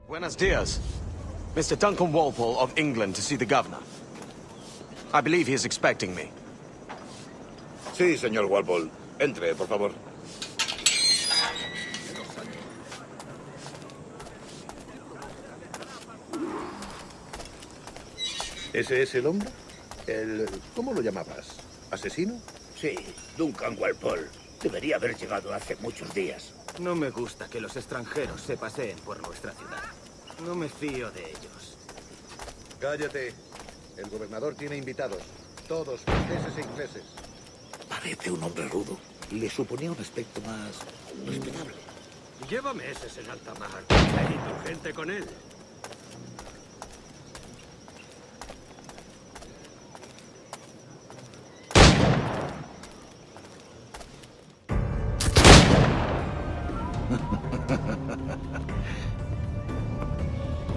Buenos dias. Mr. Duncan Walpole of England to see the governor. I believe he is expecting me. Sí, señor Walpole. Entre, por favor. ¿Ese es el hombre? ¿Cómo lo llamabas? ¿Asesino? Sí, Duncan Walpole. Debería haber llegado hace muchos días. No me gusta que los extranjeros se paseen por nuestra ciudad. No me fío de ellos. Cállate. El gobernador tiene invitados. Todos franceses e ingleses. Parece un hombre rudo. Le suponía un aspecto más respetable. Lleva meses en alta mar. Hay tu gente con él.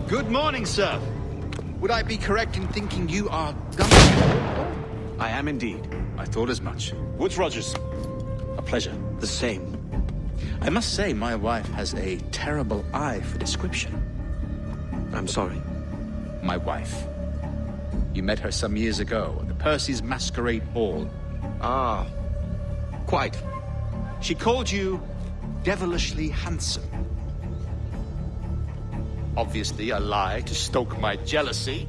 Good morning, sir. Would I be correct in thinking you are Duncan? I am indeed. I thought as much. Woods Rogers. A pleasure. The same. I must say, my wife has a terrible eye for description. I'm sorry. My wife. You met her some years ago at the Percy's Masquerade Ball. Ah, quite. She called you devilishly handsome. Obviously a lie to stoke my jealousy.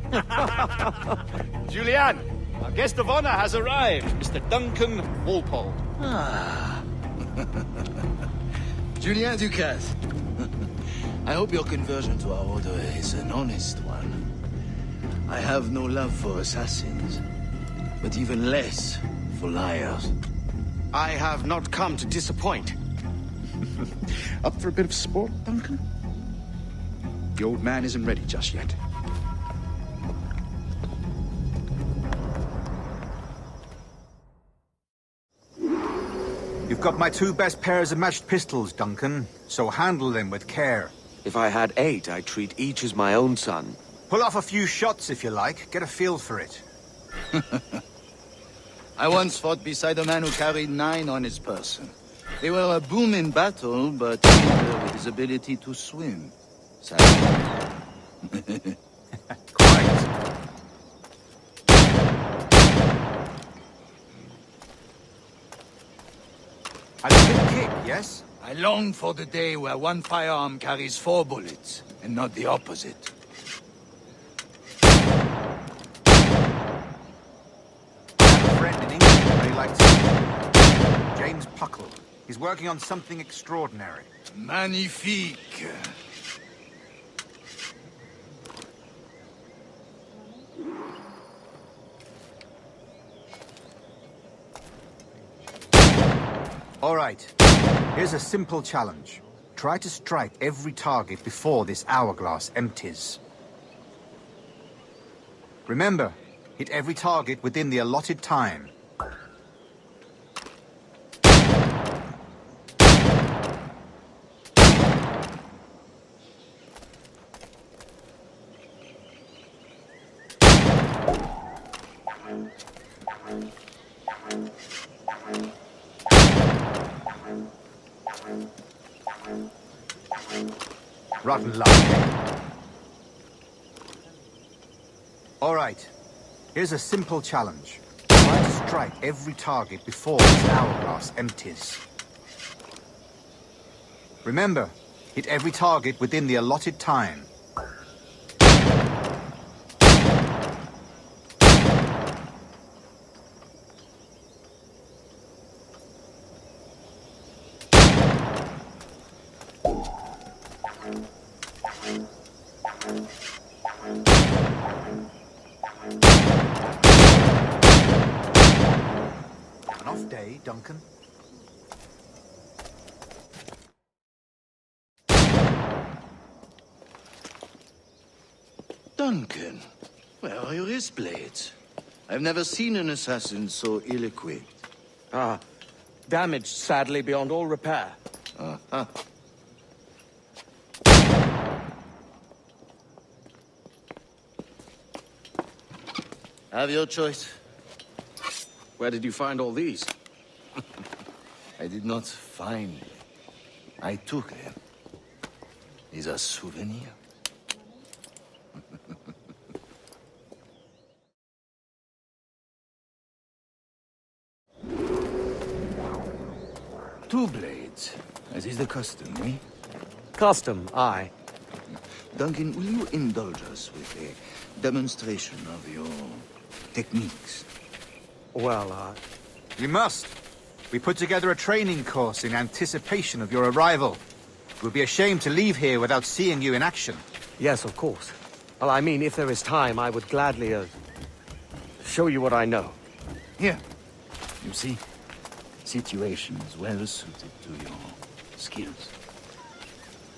Julianne, our guest of honor has arrived, Mr. Duncan Walpole. Ah. Julien Ducasse. I hope your conversion to our order is an honest one. I have no love for assassins, but even less for liars. I have not come to disappoint. Up for a bit of sport, Duncan? The old man isn't ready just yet. You've got my two best pairs of matched pistols, Duncan, so handle them with care. If I had 8, I'd treat each as my own son. Pull off a few shots if you like, get a feel for it. I once fought beside a man who carried 9 on his person. They were a boom in battle, but hindered with his ability to swim. Sadly. Quite. A little kick, yes? I long for the day where one firearm carries 4 bullets, and not the opposite. I have a friend in England they like to... James Puckle. He's working on something extraordinary. Magnifique. All right. Here's a simple challenge. Try to strike every target before this hourglass empties. Remember, hit every target within the allotted time. Rotten luck. All right. Here's a simple challenge. Try to strike every target before this hourglass empties. Remember, hit every target within the allotted time. An off day, Duncan. Duncan, where are your wrist blades? I've never seen an assassin so ill-equipped. Ah, damaged sadly beyond all repair. Uh-huh. Have your choice. Where did you find all these? I did not find them. I took them. These are souvenirs. two blades, as is the custom, eh? Custom, aye. Duncan, will you indulge us with a demonstration of your techniques? Well, We must. We put together a training course in anticipation of your arrival. It would be a shame to leave here without seeing you in action. yes, of course. Well, I mean, if there is time, I would gladly, show you what I know. Here. You see? Situations well suited to your skills.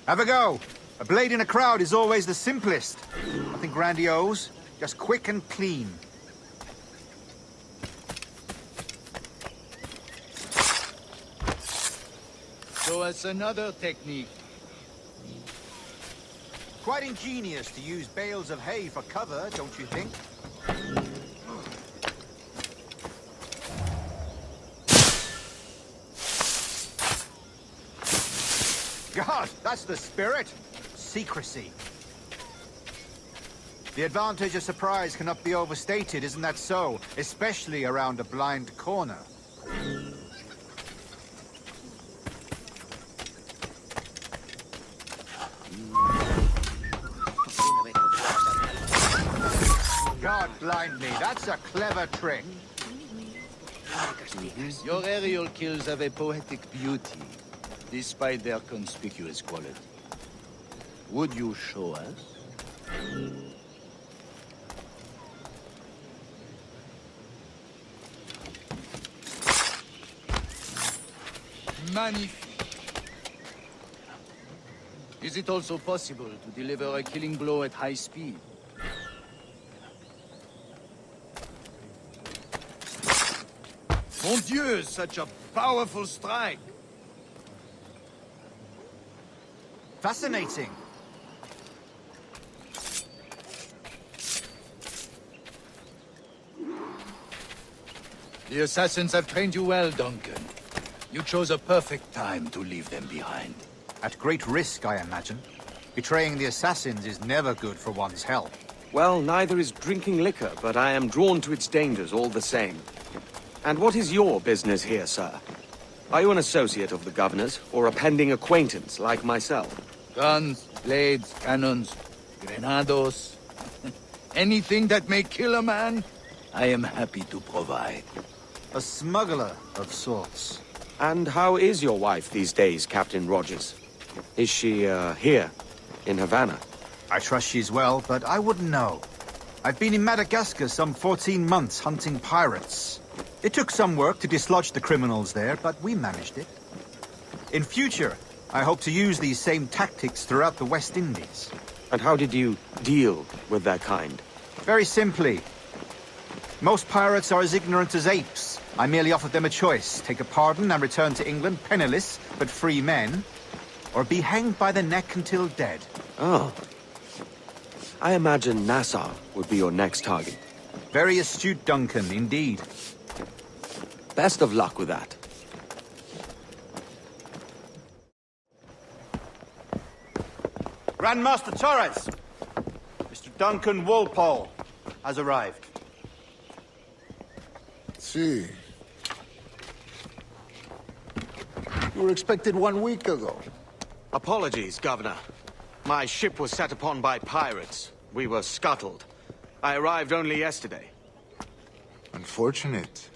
Have a go. A blade in a crowd is always the simplest. Nothing grandiose, just quick and clean. Show us another technique. Quite ingenious to use bales of hay for cover, don't you think? God, that's the spirit. Secrecy. The advantage of surprise cannot be overstated, isn't that so? Especially around a blind corner. God blind me, that's a clever trick. Your aerial kills have a poetic beauty, despite their conspicuous quality. Would you show us? Magnifique. Is it also possible to deliver a killing blow at high speed? Mon Dieu, such a powerful strike! Fascinating. The assassins have trained you well, Duncan. You chose a perfect time to leave them behind. At great risk, I imagine. Betraying the assassins is never good for one's health. Well, neither is drinking liquor, but I am drawn to its dangers all the same. And what is your business here, sir? Are you an associate of the governor's, or a pending acquaintance like myself? Guns, blades, cannons, grenados. Anything that may kill a man, I am happy to provide. A smuggler of sorts. And how is your wife these days, Captain Rogers? Is she, here, in Havana? I trust she's well, but I wouldn't know. I've been in Madagascar some 14 months hunting pirates. It took some work to dislodge the criminals there, but we managed it. In future, I hope to use these same tactics throughout the West Indies. And how did you deal with that kind? Very simply. Most pirates are as ignorant as apes. I merely offered them a choice. Take a pardon and return to England penniless, but free men. Or be hanged by the neck until dead. Oh. I imagine Nassau would be your next target. Very astute, Duncan, indeed. Best of luck with that. Grandmaster Torres! Mr. Duncan Walpole has arrived. See. You were expected 1 week ago. Apologies, Governor. My ship was set upon by pirates. We were scuttled. I arrived only yesterday. Unfortunate.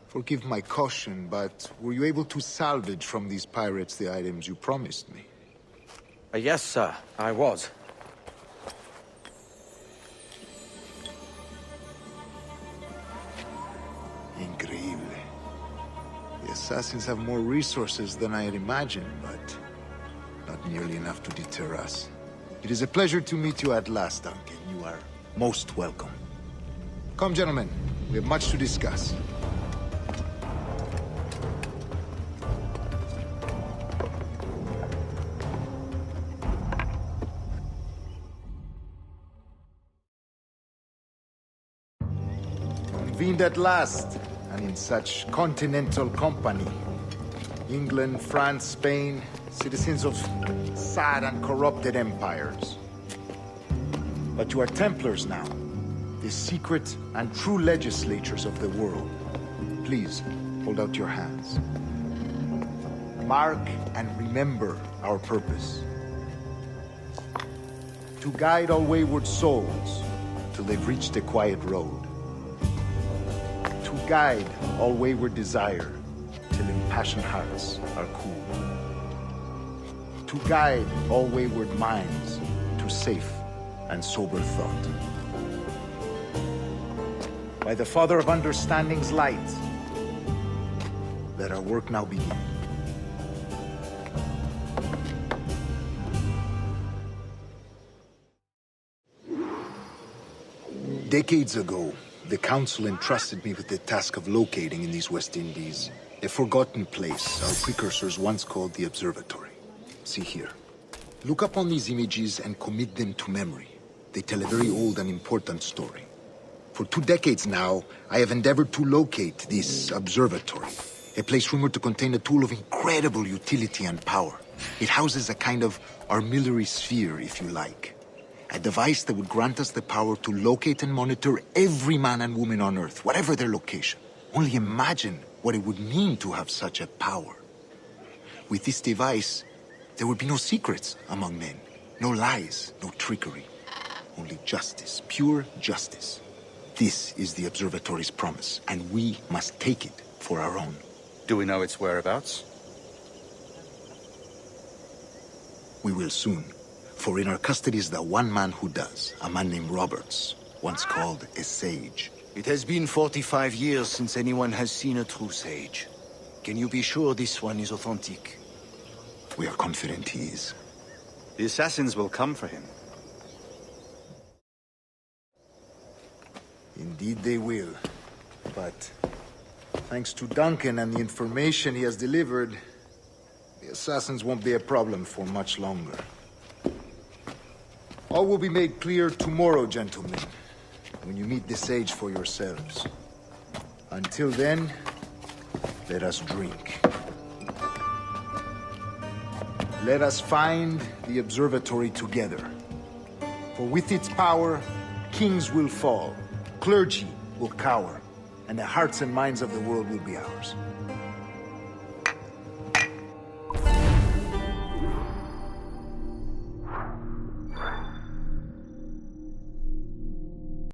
Forgive my caution, but were you able to salvage from these pirates the items you promised me? Yes, sir, I was. Increíble. The assassins have more resources than I had imagined, but not nearly enough to deter us. It is a pleasure to meet you at last, Duncan. You are most welcome. Come, gentlemen. We have much to discuss. Convened at last, and in such continental company. England, France, Spain, citizens of sad and corrupted empires. But you are Templars now, the secret and true legislators of the world. Please, hold out your hands. mark and remember our purpose. To guide all wayward souls till they've reached a quiet road. To guide all wayward desire till impassioned hearts are cool. To guide all wayward minds to safe and sober thought. By the Father of Understanding's light, let our work now begin. Decades ago, the Council entrusted me with the task of locating in these West Indies a forgotten place our precursors once called the Observatory. See here. Look upon these images and commit them to memory. They tell a very old and important story. For 2 decades now, I have endeavored to locate this observatory, a place rumored to contain a tool of incredible utility and power. It houses a kind of armillary sphere, if you like. A device that would grant us the power to locate and monitor every man and woman on Earth, whatever their location. Only imagine what it would mean to have such a power. With this device, there would be no secrets among men, no lies, no trickery. Only justice, pure justice. This is the Observatory's promise, and we must take it for our own. Do we know its whereabouts? We will soon. For in our custody is the one man who does, a man named Roberts, once called a sage. It has been 45 years since anyone has seen a true sage. Can you be sure this one is authentic? We are confident he is. The assassins will come for him. Indeed they will. But thanks to Duncan and the information he has delivered, the assassins won't be a problem for much longer. All will be made clear tomorrow, gentlemen, when you meet the sage for yourselves. Until then, let us drink. Let us find the observatory together. For with its power, kings will fall, clergy will cower, and the hearts and minds of the world will be ours.